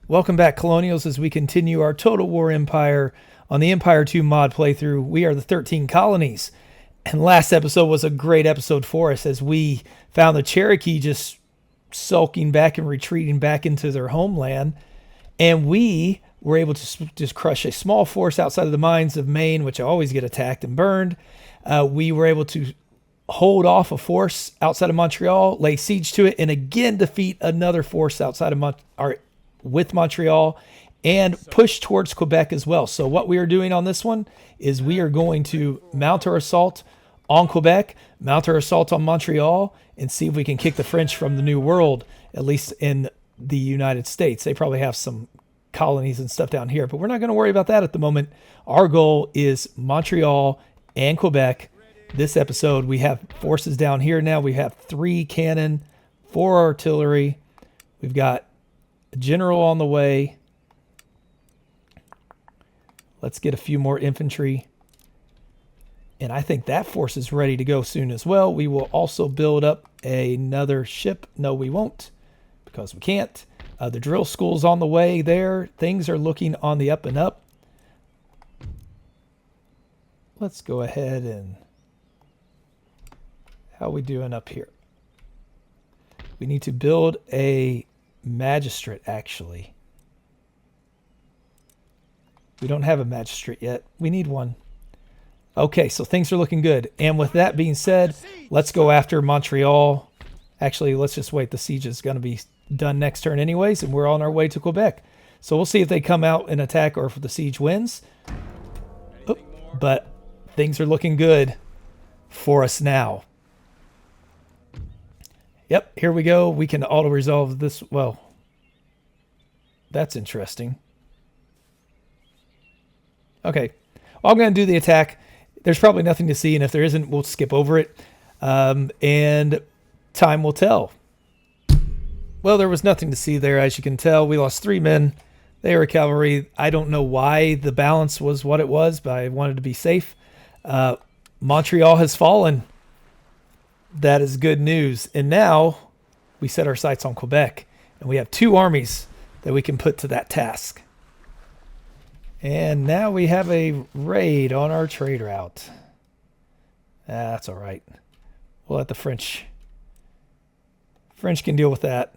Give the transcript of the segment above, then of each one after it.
Welcome back, Colonials, as we continue our Total War Empire on the Empire 2 mod playthrough. We are the 13 Colonies. And last episode was a great episode for us as we found the Cherokee just sulking back and retreating back into their homeland. And we were able to just crush a small force outside of the mines of Maine, which always get attacked and burned. We were able to hold off a force outside of Montreal, lay siege to it, and again defeat another force outside of with Montreal, and push towards Quebec as well. So what we are doing on this one is we are going to mount our assault on Quebec, mount our assault on Montreal, and see if we can kick the French from the New World, at least in the United States. They probably have some colonies and stuff down here, but we're not going to worry about that at the moment. Our goal is Montreal and Quebec. This episode, we have forces down here now. We have 3 cannon, 4 artillery. We've got a general on the way. Let's get a few more infantry. And I think that force is ready to go soon as well. We will also build up another ship. No, we won't, because we can't. The drill school's on the way there. Things are looking on the up and up. Let's go ahead and... How are we doing up here? We need to build a magistrate, actually. We don't have a magistrate yet. We need one. Okay, so things are looking good. And with that being said, let's go after Montreal. Actually, let's just wait. The siege is going to be done next turn anyways, and we're on our way to Quebec. So we'll see if they come out and attack or if the siege wins. Oh, but things are looking good for us now. Yep, here we go. We can auto-resolve this. Well, that's interesting. Okay, well, I'm going to do the attack. There's probably nothing to see, and if there isn't, we'll skip over it. And time will tell. Well, there was nothing to see there, as you can tell. We lost 3 men. They were cavalry. I don't know why the balance was what it was, but I wanted to be safe. Montreal has fallen. That is good news. And now we set our sights on Quebec. And we have 2 armies that we can put to that task. And now we have a raid on our trade route. That's all right. We'll let the French can deal with that.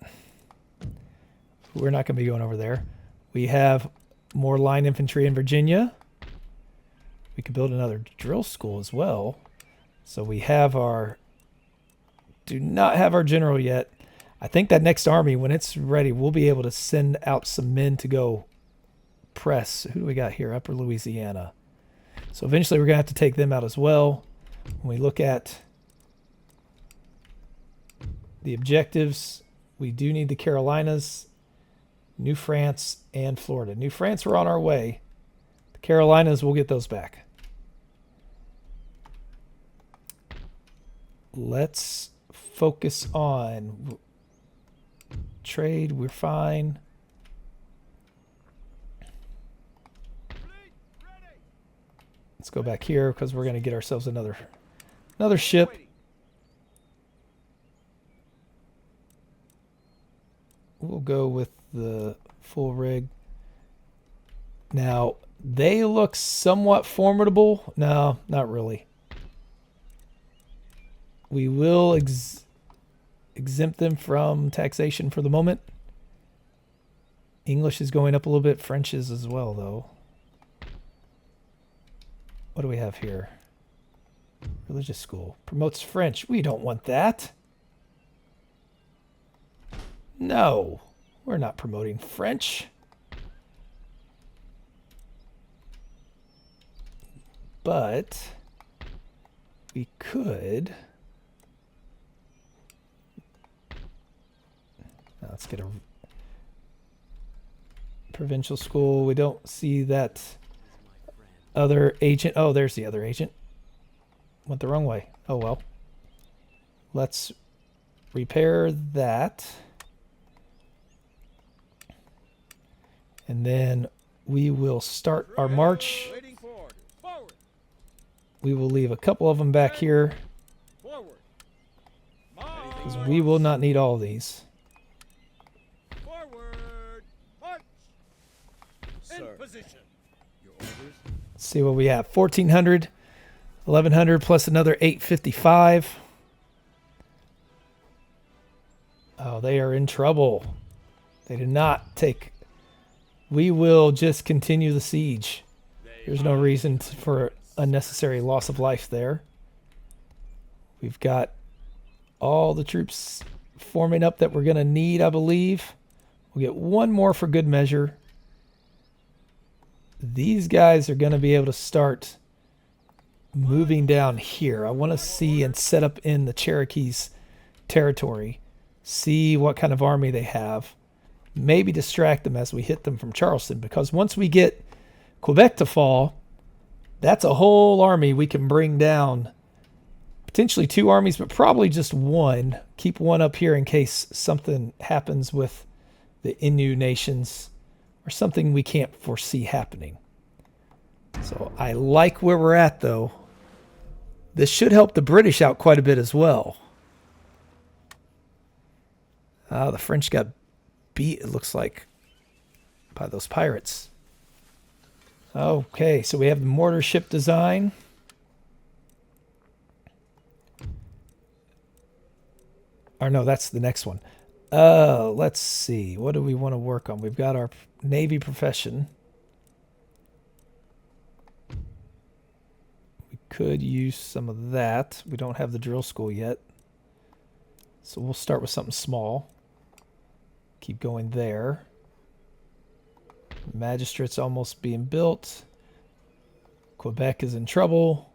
We're not going to be going over there. We have more line infantry in Virginia. We could build another drill school as well. So we have our... Do not have our general yet. I think that next army, when it's ready, we'll be able to send out some men to go press. Who do we got here? Upper Louisiana. So eventually we're going to have to take them out as well. When we look at the objectives, we do need the Carolinas, New France, and Florida. New France, we're on our way. The Carolinas, we'll get those back. Let's focus on trade. We're fine. Let's go back here because we're going to get ourselves another ship. We'll go with the full rig. Now, they look somewhat formidable. No, not really. We will exempt them from taxation for the moment. English is going up a little bit. French is as well, though. What do we have here? Religious school. Promotes French. We don't want that. No. We're not promoting French. But we could... Let's get a provincial school. We don't see that other agent. Oh, there's the other agent. Went the wrong way. Oh, well. Let's repair that. And then we will start our march. We will leave a couple of them back here, because we will not need all of these. Let's see what we have. 1,400, 1,100 plus another 855. Oh, they are in trouble. They did not take... We will just continue the siege. There's no reason for unnecessary loss of life there. We've got all the troops forming up that we're going to need, I believe. We'll get one more for good measure. These guys are going to be able to start moving down here. I want to see and set up in the Cherokees' territory. See what kind of army they have. Maybe distract them as we hit them from Charleston, because once we get Quebec to fall, that's a whole army we can bring down. Potentially 2 armies, but probably just one. Keep one up here in case something happens with the Innu nations or something we can't foresee happening. So I like where we're at, though. This should help the British out quite a bit as well. The French got beat, it looks like, by those pirates. Okay, so we have the mortar ship design. Or no, that's the next one. Let's see. What do we want to work on? We've got our Navy profession. We could use some of that. We don't have the drill school yet. So we'll start with something small. Keep going there. Magistrate's almost being built. Quebec is in trouble.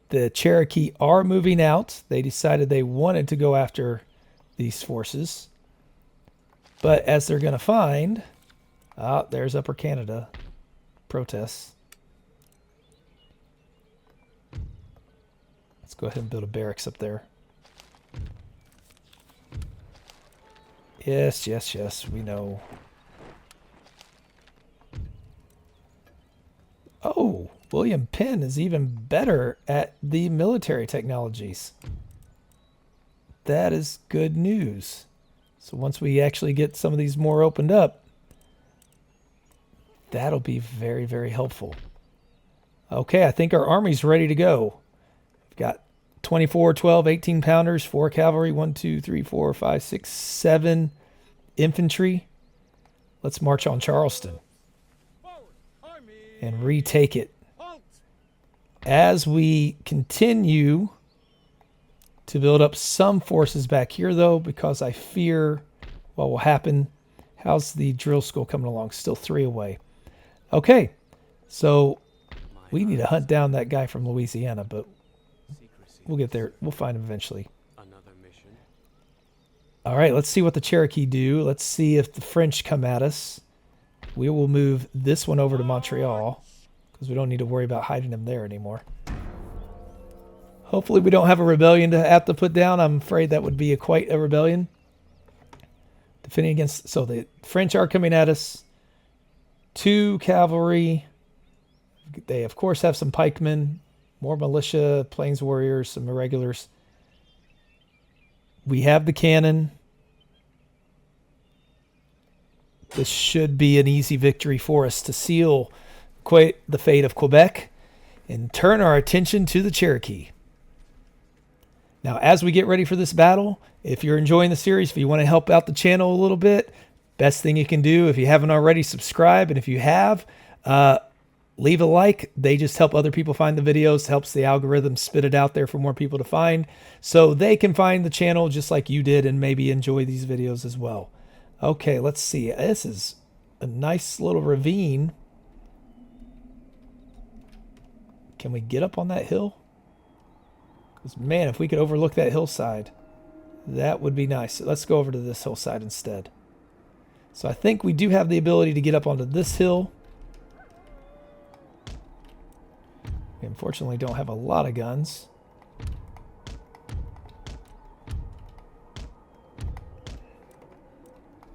The Cherokee are moving out. They decided they wanted to go after these forces. But as they're going to find... there's Upper Canada. Protests. Let's go ahead and build a barracks up there. Yes, yes, yes, we know. Oh, William Penn is even better at the military technologies. That is good news. So once we actually get some of these more opened up, that'll be very, very helpful. Okay, I think our army's ready to go. We've got 24, 12, 18 pounders, 4 cavalry, 1, 2, 3, 4, 5, 6, 7 infantry. Let's march on Charleston and retake it. As we continue to build up some forces back here, though, because I fear what will happen. How's the drill school coming along? Still 3 away. Okay, so we need to hunt down that guy from Louisiana, but we'll get there. We'll find him eventually. All right, let's see what the Cherokee do. Let's see if the French come at us. We will move this one over to Montreal because we don't need to worry about hiding them there anymore. Hopefully we don't have a rebellion to have to put down. I'm afraid that would be quite a rebellion. Defending against... So the French are coming at us. 2 cavalry. They, of course, have some pikemen. More militia, plains warriors, some irregulars. We have the cannon. This should be an easy victory for us to seal the fate of Quebec and turn our attention to the Cherokee. Now, as we get ready for this battle, if you're enjoying the series, if you want to help out the channel a little bit, best thing you can do, if you haven't already, subscribe. And if you have, leave a like. They just help other people find the videos, helps the algorithm spit it out there for more people to find, so they can find the channel just like you did and maybe enjoy these videos as well. Okay, let's see. This is a nice little ravine. Can we get up on that hill? Because, man, if we could overlook that hillside, that would be nice. So let's go over to this hillside instead. So I think we do have the ability to get up onto this hill. We unfortunately don't have a lot of guns.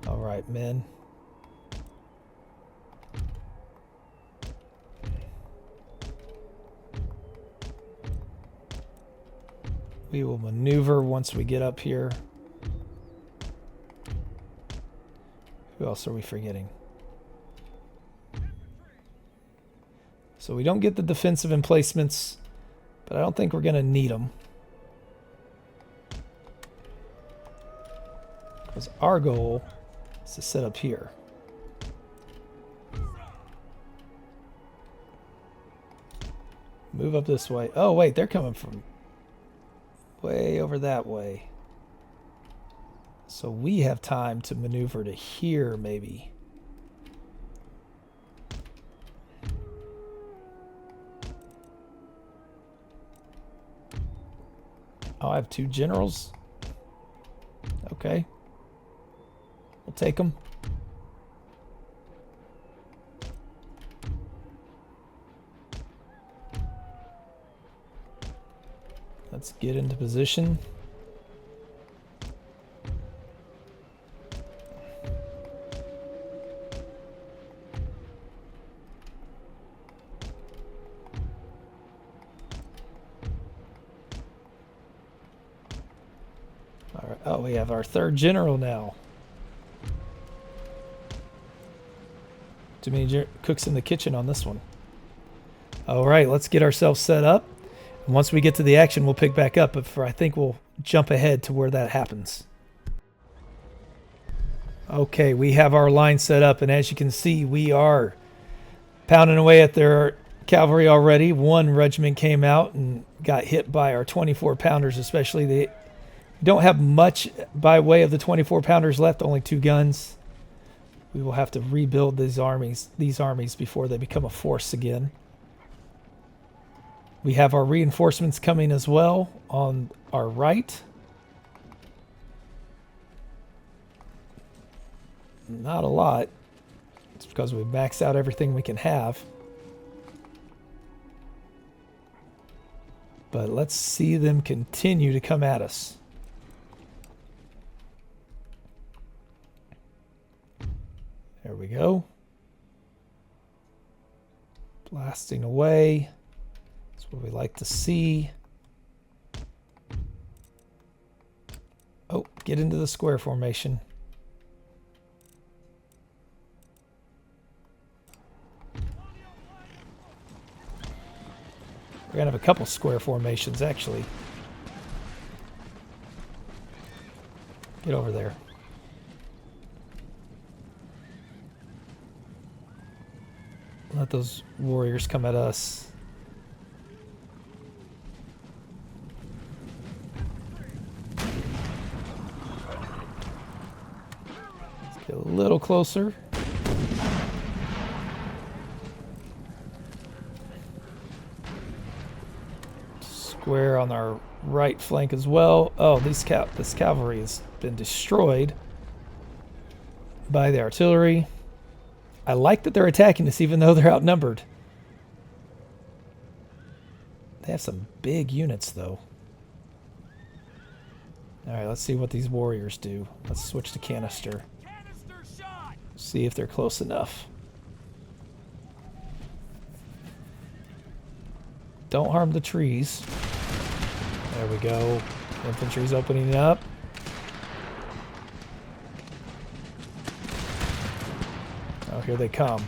All right, men. We will maneuver once we get up here. Who else are we forgetting? So we don't get the defensive emplacements, but I don't think we're going to need them. Because our goal is to set up here. Move up this way. Oh, wait, they're coming from way over that way. So we have time to maneuver to here, maybe. Oh, I have 2 generals. Okay. We'll take them. Let's get into position. All right. Oh, we have our 3rd general now. Too many cooks in the kitchen on this one. All right, let's get ourselves set up. Once we get to the action, we'll pick back up, but I think we'll jump ahead to where that happens. Okay, we have our line set up, and as you can see, we are pounding away at their cavalry already. 1 regiment came out and got hit by our 24-pounders, especially. They don't have much by way of the 24-pounders left, only 2 guns. We will have to rebuild these armies before they become a force again. We have our reinforcements coming as well on our right. Not a lot. It's because we maxed out everything we can have. But let's see them continue to come at us. There we go. Blasting away. That's what we like to see. Oh, get into the square formation. We're going to have a couple square formations, actually. Get over there. Let those warriors come at us. Let's get a little closer. Square on our right flank as well. Oh, this cavalry has been destroyed by the artillery. I like that they're attacking us even though they're outnumbered. They have some big units though. Alright, let's see what these warriors do. Let's switch to canister. See if they're close enough. Don't harm the trees. There we go. Infantry's opening up. Oh, here they come.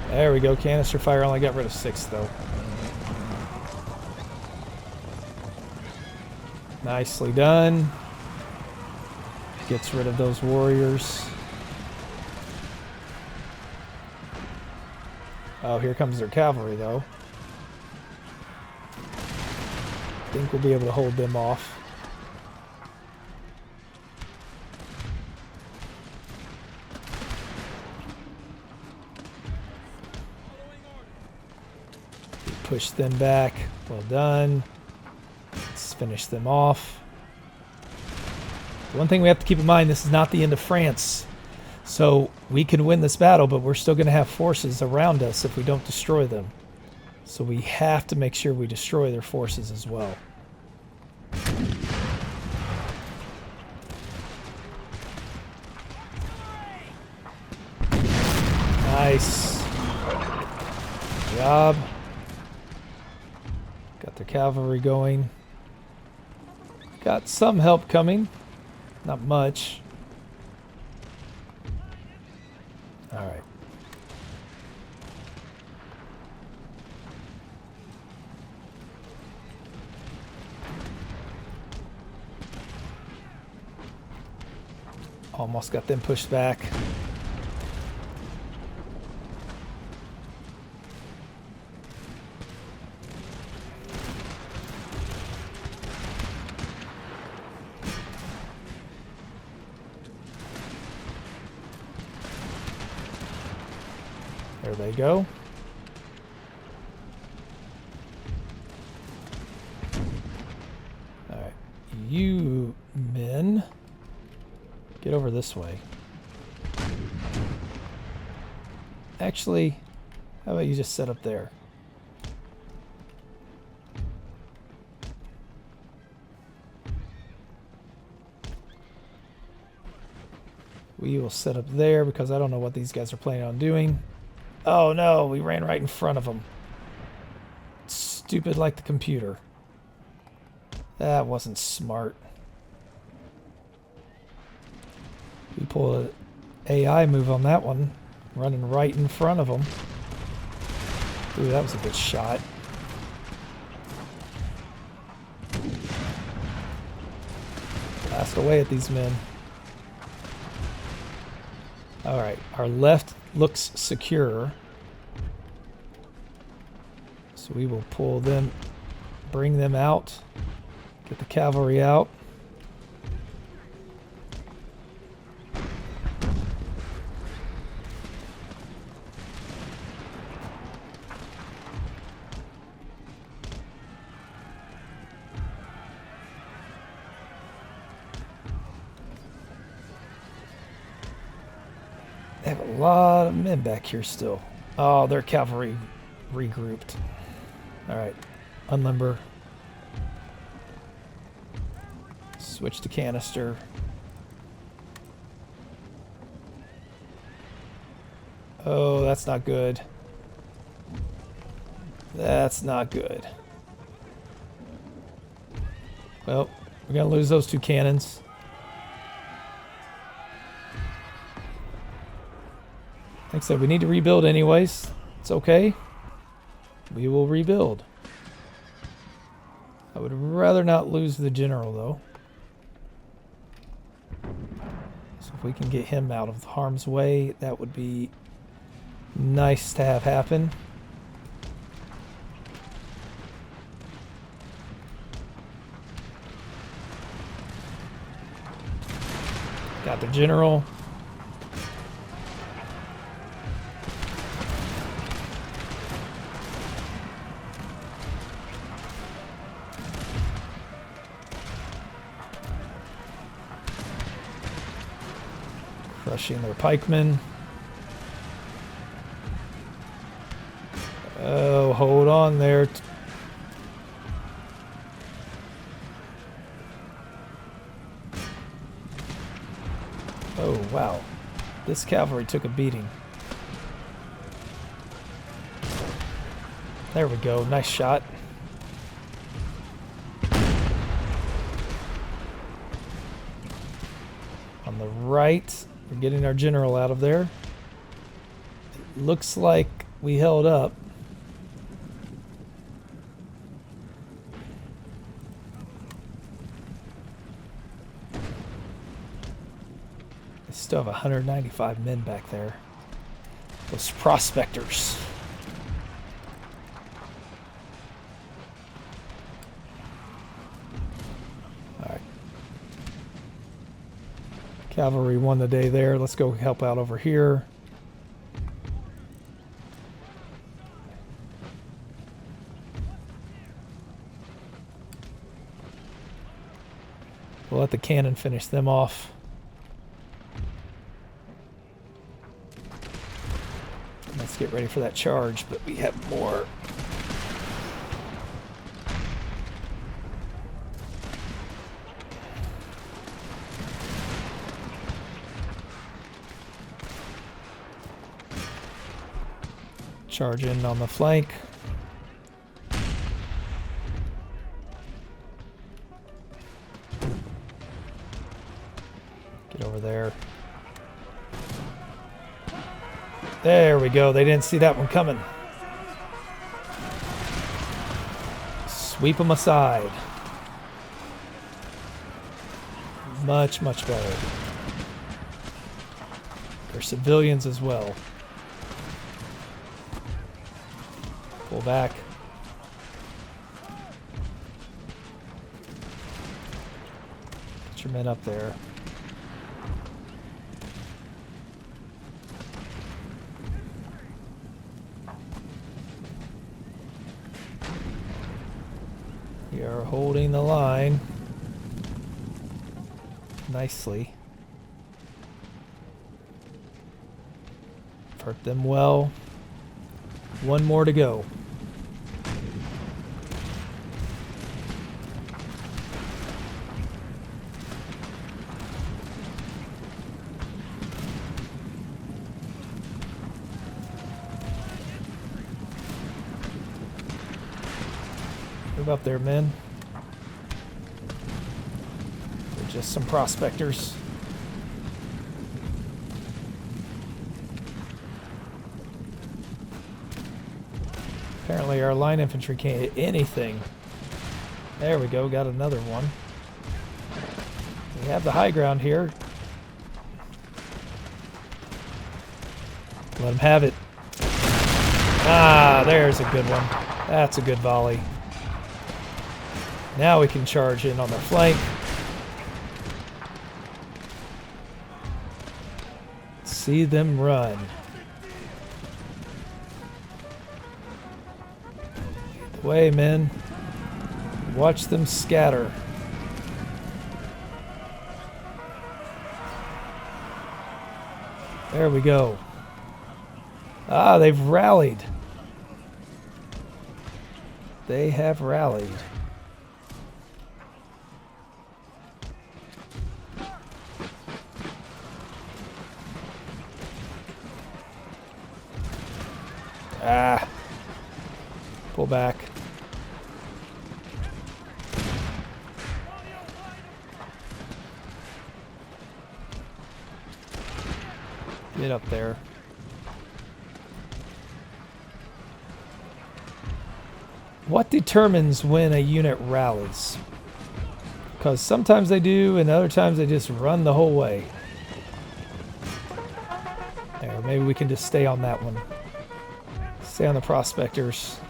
There we go. Canister fire only got rid of 6, though. Nicely done. Gets rid of those warriors. Oh, here comes their cavalry, though. I think we'll be able to hold them off. Push them back. Well done. Let's finish them off. One thing we have to keep in mind, this is not the end of France. So we can win this battle, but we're still going to have forces around us if we don't destroy them. So we have to make sure we destroy their forces as well. Nice. Good job. Got Got the cavalry going. Got some help coming. Not much. Alright. Almost got them pushed back. There they go. All right, you men, get over this way. Actually, how about you just set up there? We will set up there because I don't know what these guys are planning on doing. Oh no, we ran right in front of them. Stupid like the computer. That wasn't smart. We pulled an AI move on that one. Running right in front of them. Ooh, that was a good shot. Blast away at these men. Alright, our left looks secure. So we will pull them, bring them out, get the cavalry out. They have a lot of men back here still. Oh, their cavalry regrouped. Alright, unlimber. Switch to canister. Oh, that's not good. That's not good. Well, we're going to lose those two cannons. Like I said, we need to rebuild anyways. It's okay. We will rebuild. I would rather not lose the general, though. So if we can get him out of harm's way, that would be nice to have happen. Got the general. Crushing their pikemen. Oh, hold on there. Oh, wow. This cavalry took a beating. There we go. Nice shot. On the right, we're getting our general out of there. It looks like we held up. Still have 195 men back there. Those prospectors. Alright. Cavalry won the day there. Let's go help out over here. We'll let the cannon finish them off. Let's get ready for that charge, but we have more. Charge in on the flank. There we go. They didn't see that one coming. Sweep them aside. Much, much better. They're civilians as well. Pull back. Get your men up there. We are holding the line nicely. Hurt them well. One more to go. Move up there, men. They're just some prospectors. Apparently our line infantry can't hit anything. There we go, got another one. We have the high ground here. Let them have it. Ah, there's a good one. That's a good volley. Now we can charge in on their flank. See them run. Lead the way, men. Watch them scatter. There we go. Ah, they've rallied. They have rallied. Ah. Pull back. Get up there. What determines when a unit rallies? Because sometimes they do, and other times they just run the whole way. There, maybe we can just stay on that one. Stay on the prospectors.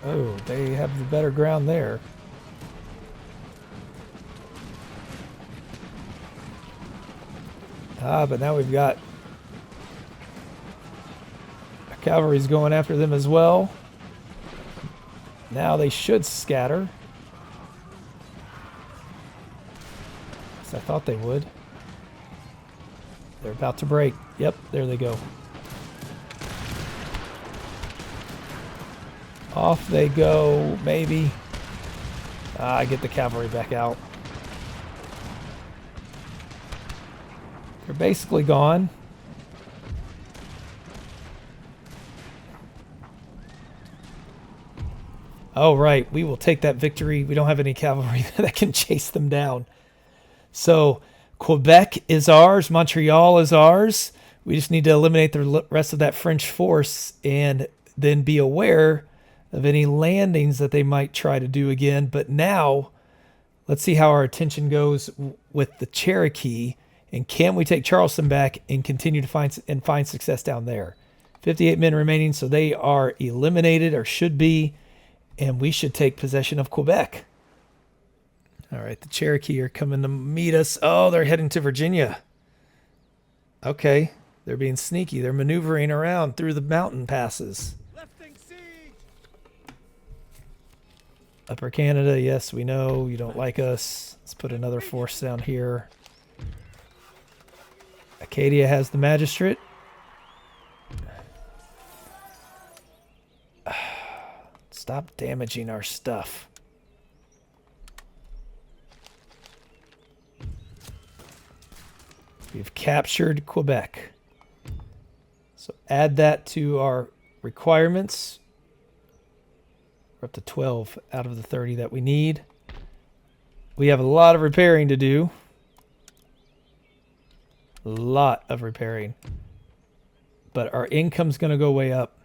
Oh, they have the better ground there. Ah, but now we've got our cavalry's going after them as well. Now they should scatter. As I thought they would. They're about to break. Yep, there they go. Off they go, maybe. I get the cavalry back out. They're basically gone. Oh, right. We will take that victory. We don't have any cavalry that can chase them down. So Quebec is ours. Montreal is ours. We just need to eliminate the rest of that French force and then be aware of any landings that they might try to do again. But now, let's see how our attention goes with the Cherokee. And can we take Charleston back and continue to find success down there? 58 men remaining, so they are eliminated, or should be. And we should take possession of Quebec. All right, the Cherokee are coming to meet us. Oh, they're heading to Virginia. Okay, they're being sneaky. They're maneuvering around through the mountain passes. Upper Canada, yes, we know. You don't like us. Let's put another force down here. Acadia has the magistrate. Stop damaging our stuff. We've captured Quebec. So add that to our requirements. We're up to 12 out of the 30 that we need. We have a lot of repairing to do. A lot of repairing. But our income's going to go way up.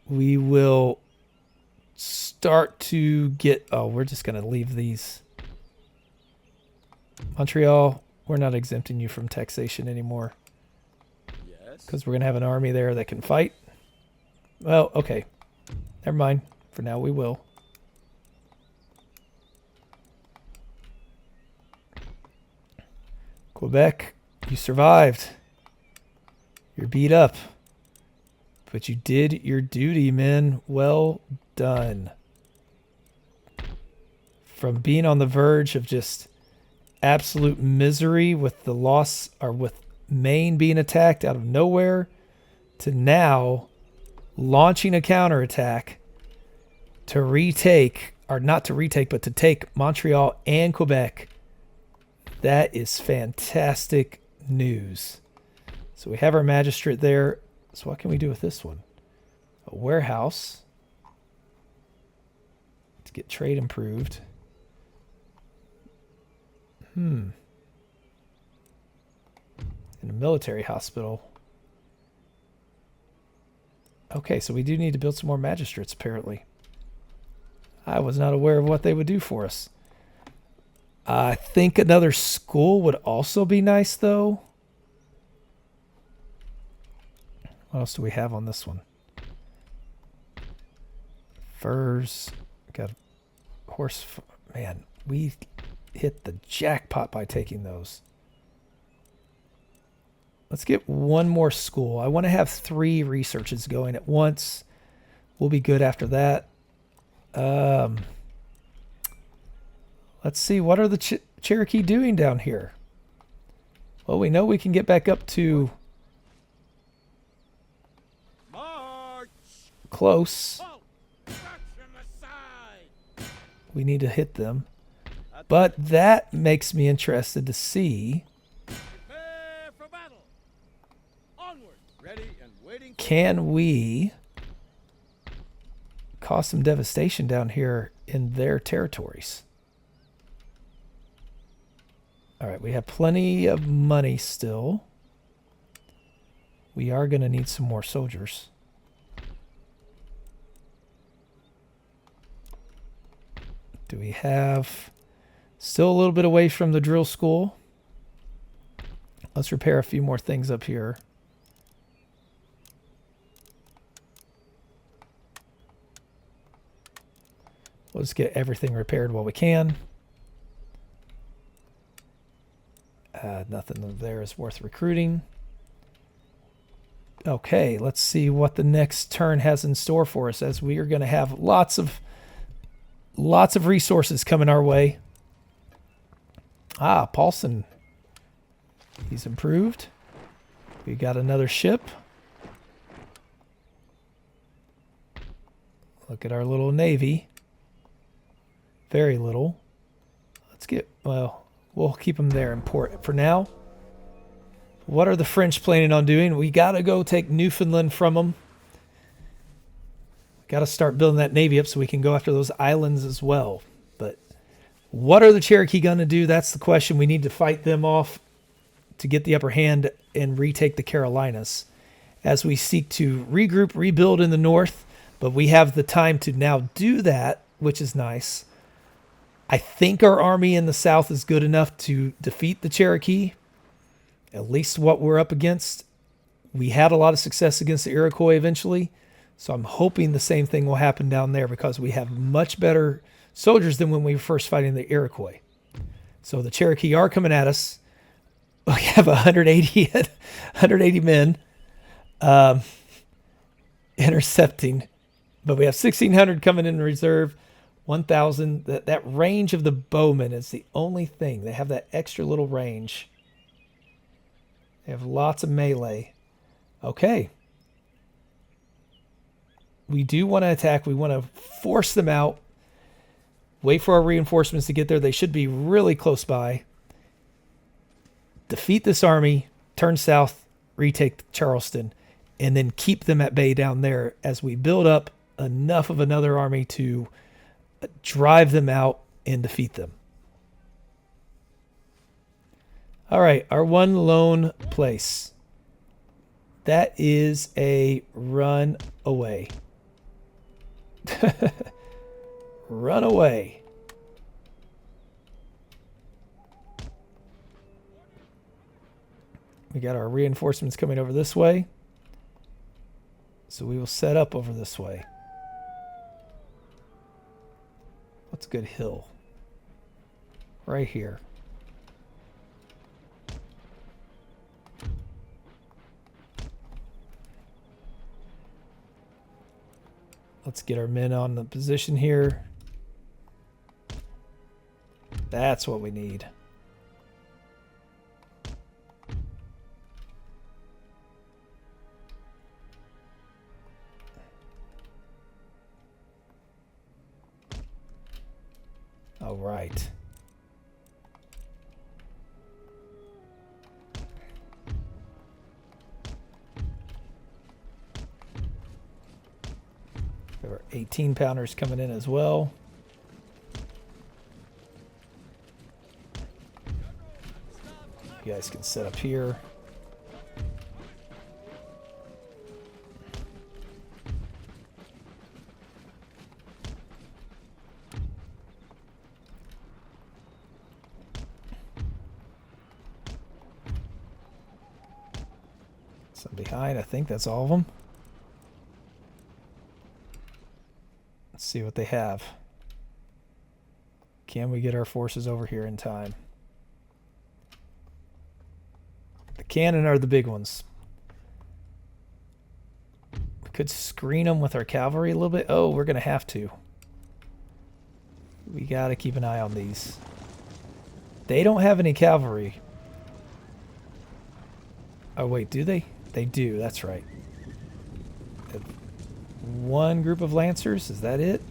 We will start to get... Oh, we're just going to leave these. Montreal, we're not exempting you from taxation anymore. Yes. Because we're going to have an army there that can fight. Well, okay. Never mind. For now, we will. Quebec, you survived. You're beat up. But you did your duty, men. Well done. From being on the verge of just absolute misery with the loss, or with Maine being attacked out of nowhere, to now launching a counterattack to retake, or not to retake, but to take Montreal and Quebec. That is fantastic news. So we have our magistrate there. So what can we do with this one? A warehouse to get trade improved. And a military hospital. Okay, so we do need to build some more magistrates, apparently. I was not aware of what they would do for us. I think another school would also be nice, though. What else do we have on this one? Furs. Got a horse. Man, we hit the jackpot by taking those. Let's get one more school. I want to have 3 researches going at once. We'll be good after that. Let's see. What are the Cherokee doing down here? Well, we know we can get back up to close. We need to hit them. But that makes me interested to see, can we cause some devastation down here in their territories? All right, we have plenty of money still. We are going to need some more soldiers. Do we have... Still a little bit away from the drill school. Let's repair a few more things up here. Let's get everything repaired while we can. Nothing there is worth recruiting. Okay, let's see what the next turn has in store for us, as we are going to have lots of resources coming our way. Paulson. He's improved. We got another ship. Look at our little navy. Very little. Let's get, well, we'll keep them there in port for now. What are the French planning on doing? We got to go take Newfoundland from them. Got to start building that navy up so we can go after those islands as well. But what are the Cherokee going to do? That's the question. We need to fight them off to get the upper hand and retake the Carolinas as we seek to regroup, rebuild in the north. But we have the time to now do that, which is nice. I think our army in the south is good enough to defeat the Cherokee, at least what we're up against. We had a lot of success against the Iroquois eventually, so I'm hoping the same thing will happen down there, because we have much better soldiers than when we were first fighting the Iroquois. So the Cherokee are coming at us. We have 180 men intercepting, but we have 1,600 coming in reserve. 1,000. That range of the bowmen is the only thing. They have that extra little range. They have lots of melee. Okay. We do want to attack. We want to force them out. Wait for our reinforcements to get there. They should be really close by. Defeat this army. Turn south. Retake Charleston. and then keep them at bay down there as we build up enough of another army to drive them out and defeat them. All right, our one lone place. That is a run away. Run away. We got our reinforcements coming over this way. So we will set up over this way. What's a good hill? Right here. Let's get our men on the position here. That's what we need. All right. There are 18 pounders coming in as well. You guys can set up here. Some behind, I think that's all of them. Let's see what they have. Can we get our forces over here in time? The cannon are the big ones. We could screen them with our cavalry a little bit. Oh, we're going to have to. We got to keep an eye on these. They don't have any cavalry. Oh, wait, do they? They do, that's right. One group of lancers, is that it?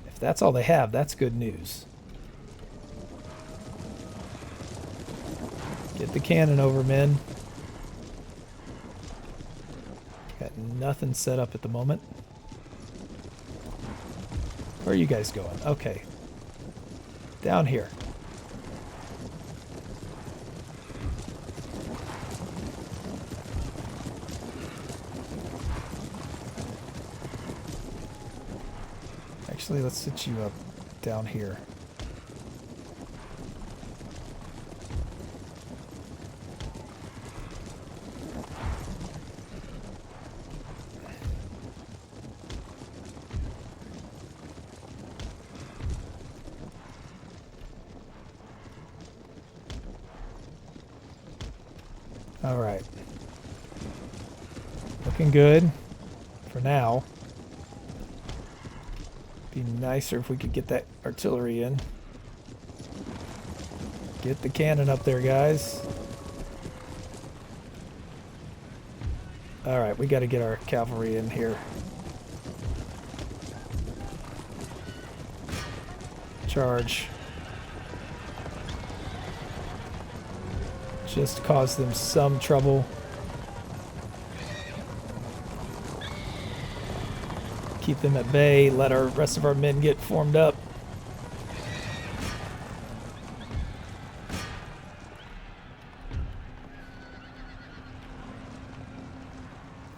If that's all they have, that's good news. Get the cannon over, men. Got nothing set up at the moment. Where are you guys going? Okay. Down here. Actually, let's sit you up down here. All right. Looking good for now. Be nicer if we could get that artillery in. Get the cannon up there, guys. All right, we got to get our cavalry in here. Charge. Just cause them some trouble. Keep them at bay. Let our rest of our men get formed up.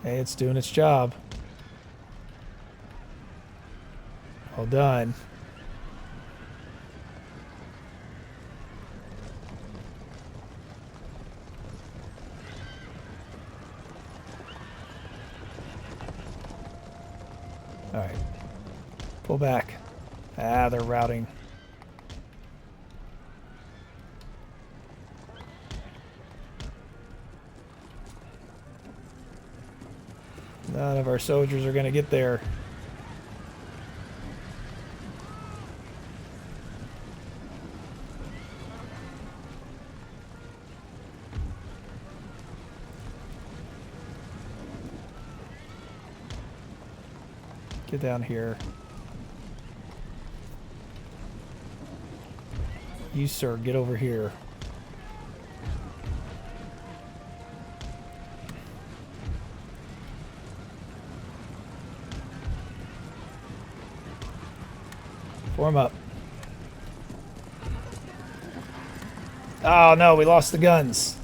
Hey, it's doing its job. Well done. All right. Pull back. Ah, they're routing. None of our soldiers are going to get there. Get down here. You, sir, get over here. Form up. Oh no, we lost the guns.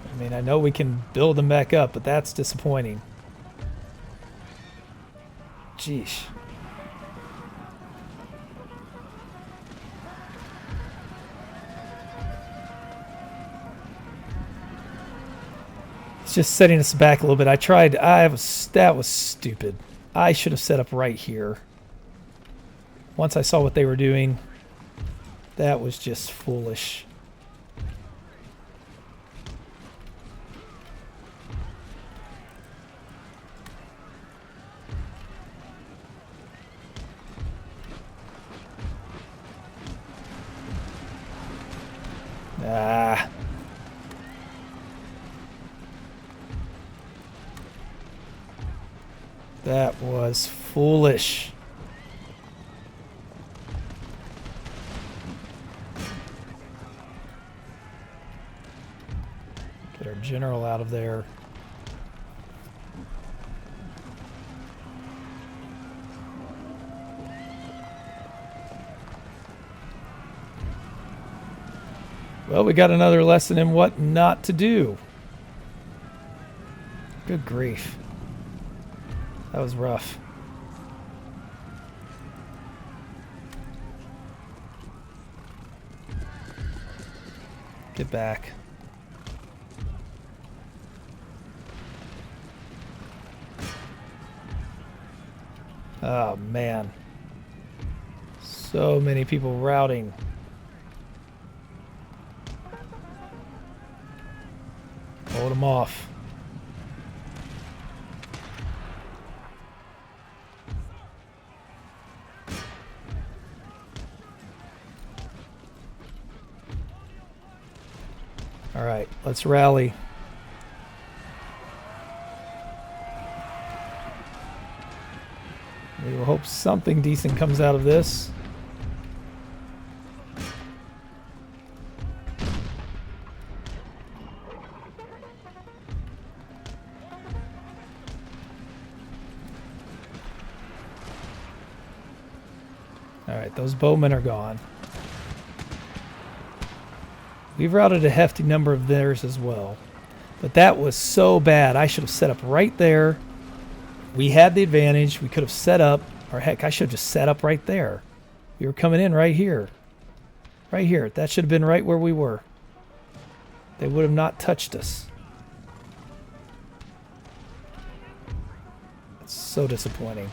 I mean, I know we can build them back up, but that's disappointing. Jeesh. It's just setting us back a little bit. That was stupid. I should have set up right here. Once I saw what they were doing, that was just foolish. Ah. That was foolish. Get our general out of there. Well, we got another lesson in what not to do. Good grief. That was rough. Get back. Oh, man. So many people routing. Hold them off. All right, let's rally. We will hope something decent comes out of this. All right, those bowmen are gone. We've routed a hefty number of theirs as well. But that was so bad. I should have set up right there. We had the advantage. We could have set up. Or heck, I should have just set up right there. We were coming in right here. Right here. That should have been right where we were. They would have not touched us. It's so disappointing.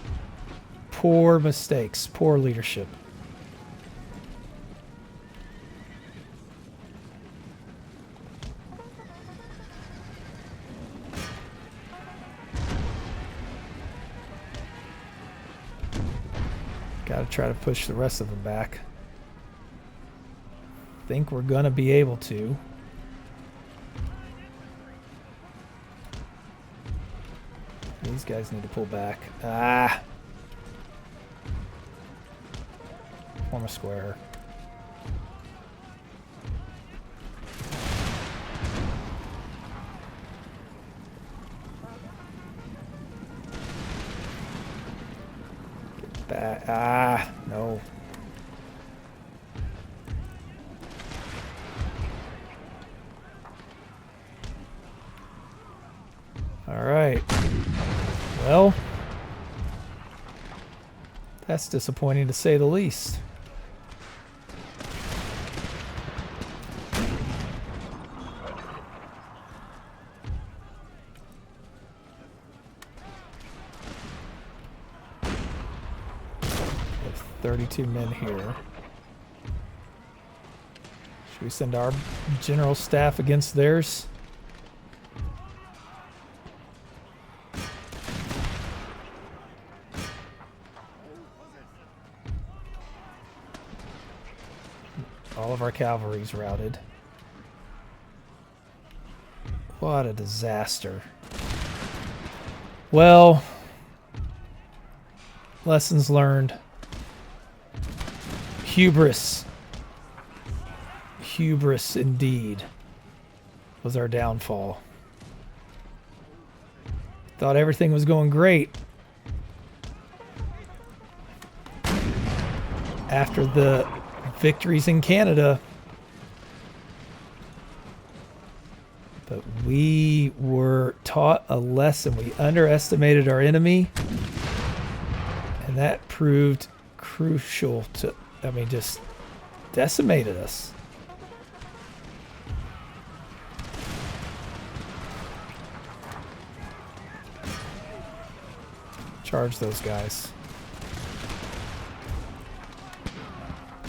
Poor mistakes. Poor leadership. Got to try to push the rest of them back. Think we're going to be able to. These guys need to pull back. Ah! Form a square. Ah, no. All right. Well, that's disappointing to say the least. We have 32 men here. Should we send our general staff against theirs? All of our cavalry's routed. What a disaster. Well, lessons learned. Hubris. Hubris indeed was our downfall. Thought everything was going great. After the victories in Canada. But we were taught a lesson. We underestimated our enemy. And that proved crucial to, I mean, just decimated us. Charge those guys.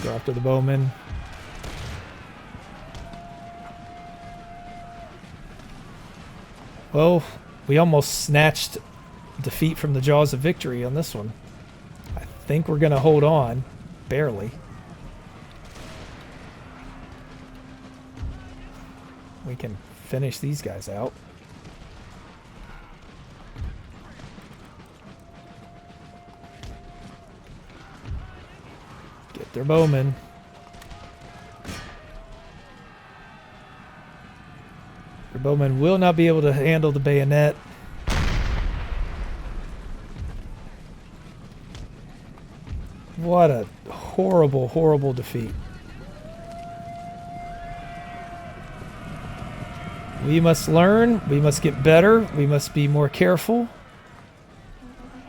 Go after the bowmen. Well, we almost snatched defeat from the jaws of victory on this one. I think we're going to hold on. Barely. We can finish these guys out. Get their bowmen. Their bowmen will not be able to handle the bayonet. What a horrible, horrible defeat. We must learn. We must get better. We must be more careful.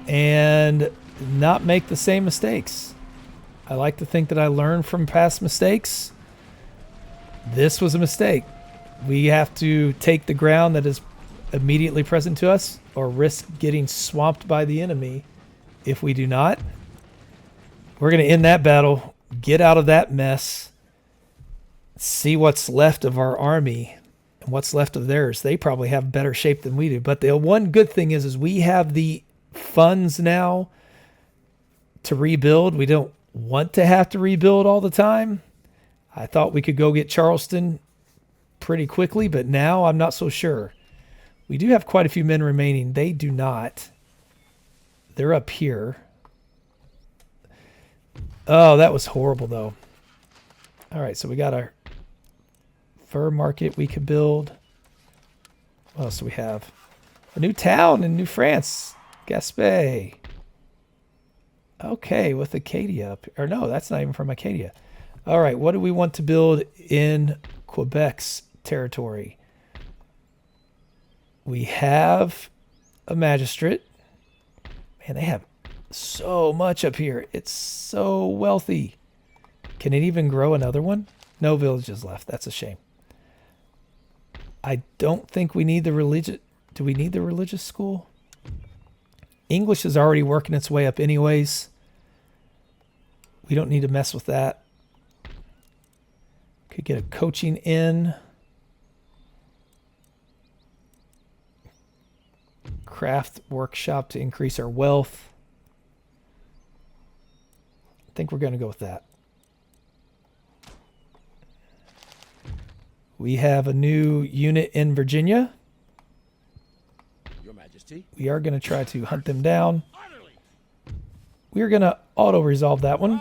And not make the same mistakes. I like to think that I learned from past mistakes. This was a mistake. We have to take the ground that is immediately present to us or risk getting swamped by the enemy. If we do not, we're going to end that battle, get out of that mess, see what's left of our army and what's left of theirs. They probably have better shape than we do. But the one good thing is we have the funds now to rebuild. We don't want to have to rebuild all the time. I thought we could go get Charleston pretty quickly, but now I'm not so sure. We do have quite a few men remaining. They do not. They're up here. Oh, that was horrible, though. All right, so we got our fur market we could build. What else do we have? A new town in New France, Gaspé. Okay, with Acadia up, or no, that's not even from Acadia. All right, what do we want to build in Quebec's territory? We have a magistrate. Man, they have so much up here. It's so wealthy. Can it even grow another one? No villages left. That's a shame. I don't think we need the religious. Do we need the religious school? English is already working its way up anyways. We don't need to mess with that. Could get a coaching in. Craft workshop to increase our wealth. I think we're going to go with that. We have a new unit in Virginia. Your Majesty. We are going to try to hunt them down. We are going to auto-resolve that one.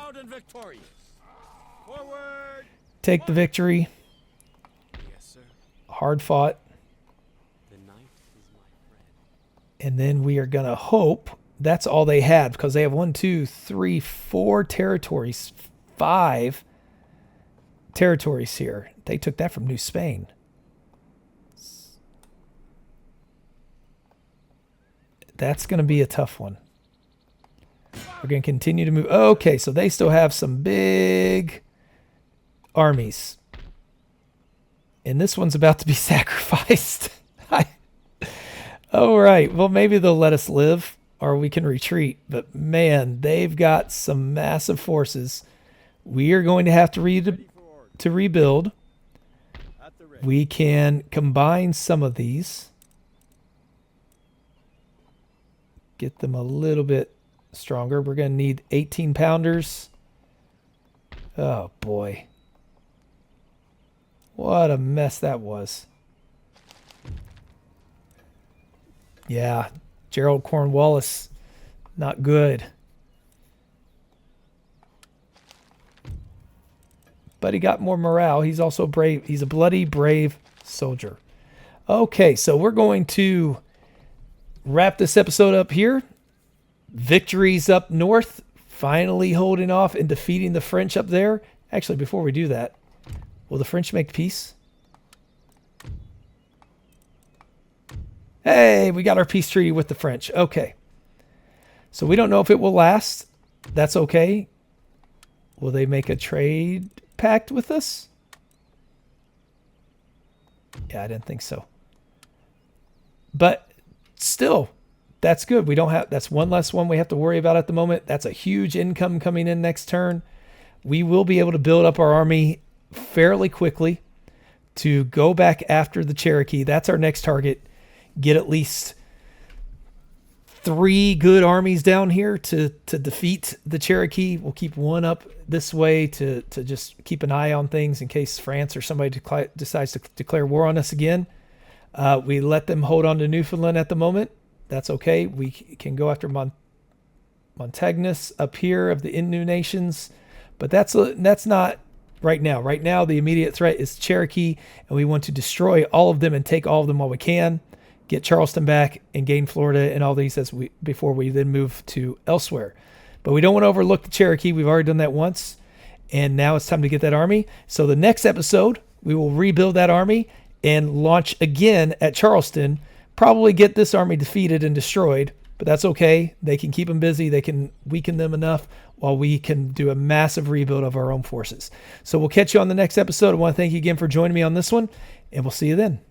Take the victory. Yes, sir. Hard fought. The knight is my friend. And then we are going to hope that's all they had, because they have 1, 2, 3, 4 territories. 5 territories here. They took that from New Spain. That's going to be a tough one. We're going to continue to move. Okay, so they still have some big armies. And this one's about to be sacrificed. All right, well, maybe they'll let us live or we can retreat. But, man, they've got some massive forces. We are going to have to rebuild. We can combine some of these. Get them a little bit stronger. We're going to need 18 pounders. Oh, boy. What a mess that was. Yeah, Gerald Cornwallis, not good. But he got more morale. He's also brave. He's a bloody, brave soldier. Okay, so we're going to wrap this episode up here. Victories up north, finally holding off and defeating the French up there. Actually, before we do that, will the French make peace? Hey, we got our peace treaty with the French. Okay. So we don't know if it will last. That's okay. Will they make a trade pact with us? Yeah, I didn't think so. But still, that's good. We don't have, that's one less one we have to worry about at the moment. That's a huge income coming in next turn. We will be able to build up our army fairly quickly to go back after the Cherokee. That's our next target. Get at least 3 good armies down here to defeat the Cherokee. We'll keep one up this way to just keep an eye on things in case France or somebody decides to declare war on us again. We let them hold on to Newfoundland at the moment. That's okay. We can go after Montagnus up here of the Innu nations, but that's not right now. Right now, the immediate threat is Cherokee, and we want to destroy all of them and take all of them while we can. Get Charleston back and gain Florida and all these before we then move to elsewhere. But we don't want to overlook the Cherokee. We've already done that once, and now it's time to get that army. So the next episode, we will rebuild that army and launch again at Charleston. Probably get this army defeated and destroyed, but that's okay. They can keep them busy. They can weaken them enough while we can do a massive rebuild of our own forces. So we'll catch you on the next episode. I want to thank you again for joining me on this one, and we'll see you then.